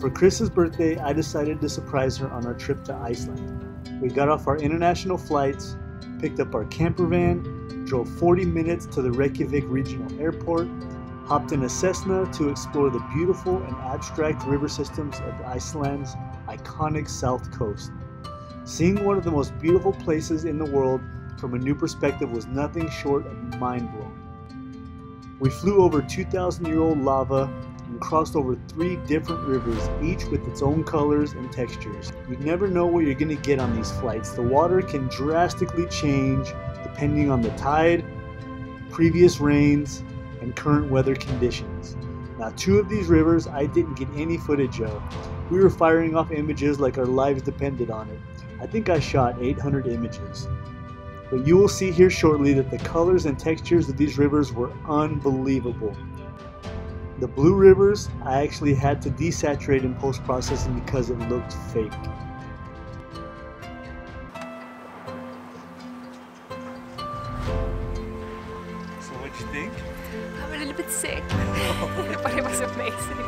For Chris's birthday, I decided to surprise her on our trip to Iceland. We got off our international flights, picked up our camper van, drove 40 minutes to the Reykjavik Regional Airport, hopped in a Cessna to explore the beautiful and abstract river systems of Iceland's iconic South Coast. Seeing one of the most beautiful places in the world from a new perspective was nothing short of mind-blowing. We flew over 2,000-year-old lava and crossed over 3 different rivers, each with its own colors and textures. You never know what you're going to get on these flights. The water can drastically change depending on the tide, previous rains, and current weather conditions. Now, 2 of these rivers I didn't get any footage of. We were firing off images like our lives depended on it. I think I shot 800 images. But you will see here shortly that the colors and textures of these rivers were unbelievable. The blue rivers I actually had to desaturate in post-processing because it looked fake. So what'd you think? I'm a little bit sick, but it was amazing.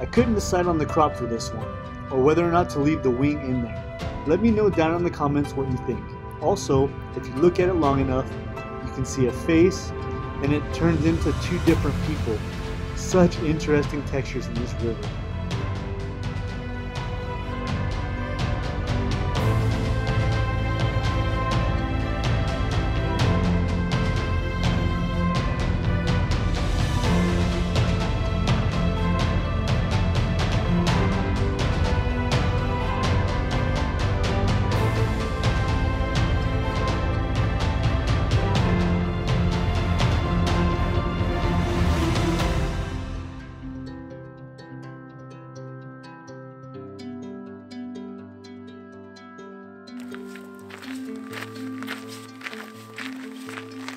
I couldn't decide on the crop for this one, or whether or not to leave the wing in there. Let me know down in the comments what you think. Also, if you look at it long enough, you can see a face, and it turns into 2 different people. Such interesting textures in this river.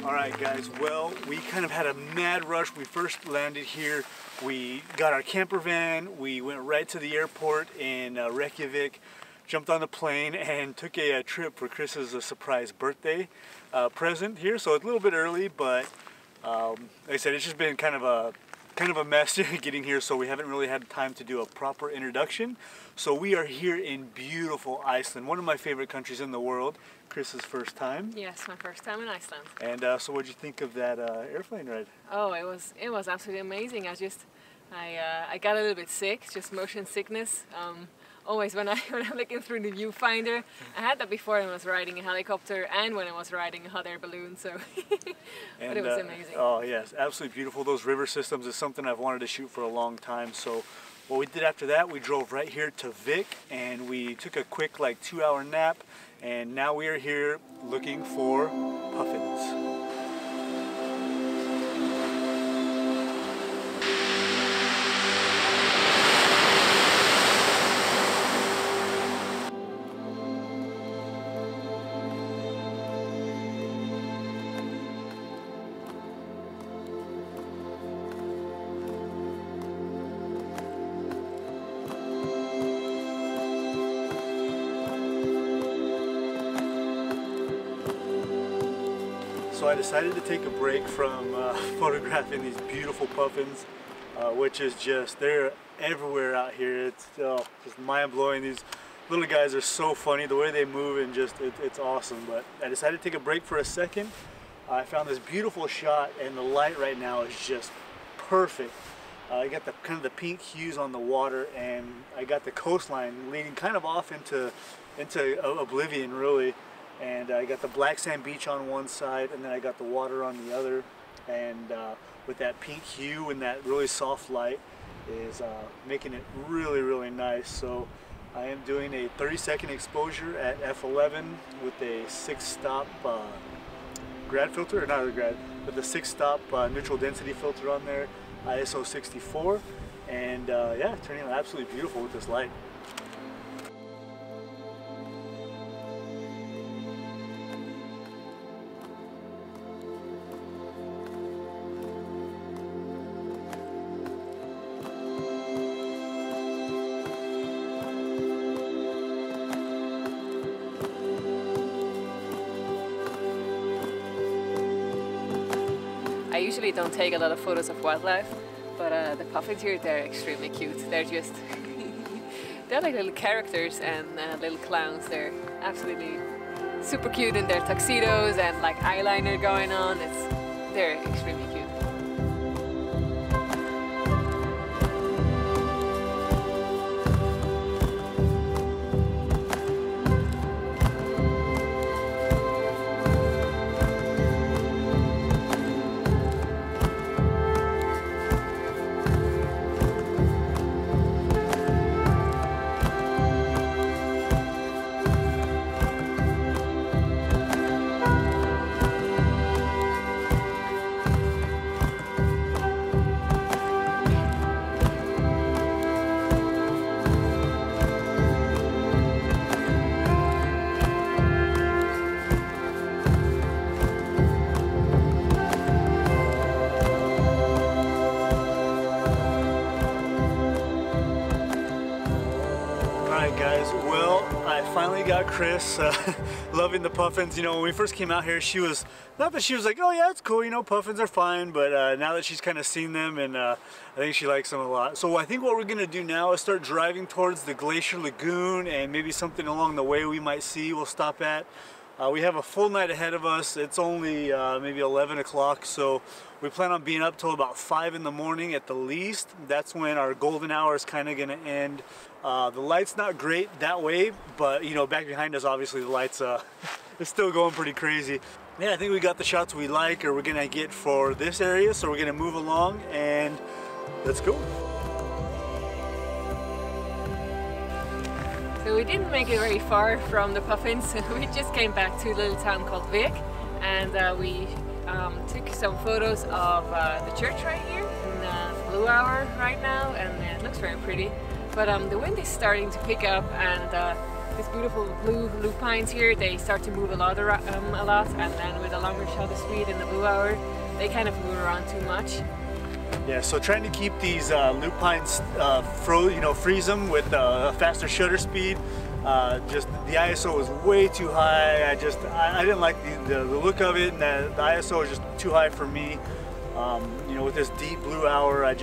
Alright guys, well, we kind of had a mad rush. We first landed here, we got our camper van, we went right to the airport in Reykjavik, jumped on the plane and took a trip for Chris's surprise birthday present here. So it's a little bit early, but like I said, it's just been kind of a mess getting here, so we haven't really had time to do a proper introduction. So we are here in beautiful Iceland, one of my favorite countries in the world. Chris's first time. Yes, my first time in Iceland. And so what did you think of that airplane ride? Oh, it was absolutely amazing. I got a little bit sick, just motion sickness. Always when I'm looking through the viewfinder, I had that before when I was riding a helicopter and when I was riding a hot air balloon. So, but it was amazing. Oh yes, absolutely beautiful. Those river systems is something I've wanted to shoot for a long time. So what we did after that, we drove right here to Vik and we took a quick 2-hour nap. And now we are here looking for puffins. So I decided to take a break from photographing these beautiful puffins, which is just, they're everywhere out here. It's just mind-blowing. These little guys are so funny, the way they move, and just, it's awesome. But I decided to take a break for a second. I found this beautiful shot, and the light right now is just perfect. I got the kind of the pink hues on the water, and I got the coastline leading kind of off into oblivion, really. And I got the black sand beach on one side, and then I got the water on the other, and with that pink hue and that really soft light. is making it really, really nice. So I am doing a 30-second exposure at f11 with a 6-stop grad filter, or not a grad, but the 6-stop neutral density filter on there, ISO 64, and yeah, turning out absolutely beautiful with this light. I usually don't take a lot of photos of wildlife, but the puffins here, they're extremely cute. They're just, they're like little characters and little clowns. They're absolutely super cute in their tuxedos and like eyeliner going on. They're extremely cute. Guys, well, I finally got Chris loving the puffins. You know, when we first came out here, she was, not that she was like, oh yeah, it's cool, you know, puffins are fine, but now that she's kind of seen them, and I think she likes them a lot. So I think what we're gonna do now is start driving towards the Glacier Lagoon, and maybe something along the way we might see we'll stop at. We have a full night ahead of us. It's only maybe 11 o'clock, so we plan on being up till about 5 in the morning at the least. That's when our golden hour is kind of going to end. The light's not great that way, but you know, back behind us, obviously the lights it's still going pretty crazy. Yeah, I think we got the shots we like, or we're going to get for this area, so we're going to move along and let's go. So we didn't make it very far from the puffins. We just came back to a little town called Vik, and we took some photos of the church right here in the blue hour right now, and it looks very pretty. But the wind is starting to pick up, and these beautiful blue lupines here, they start to move a lot, and then with a longer shutter speed in the blue hour, they kind of move around too much. Yeah, so trying to keep these lupines freeze them with a faster shutter speed. Just the ISO was way too high. I didn't like the look of it, and the ISO was just too high for me. You know, with this deep blue hour, it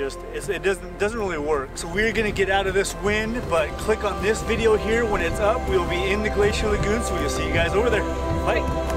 doesn't really work. So we're gonna get out of this wind, but click on this video here when it's up. We'll be in the Glacier Lagoon, so we'll see you guys over there. Bye.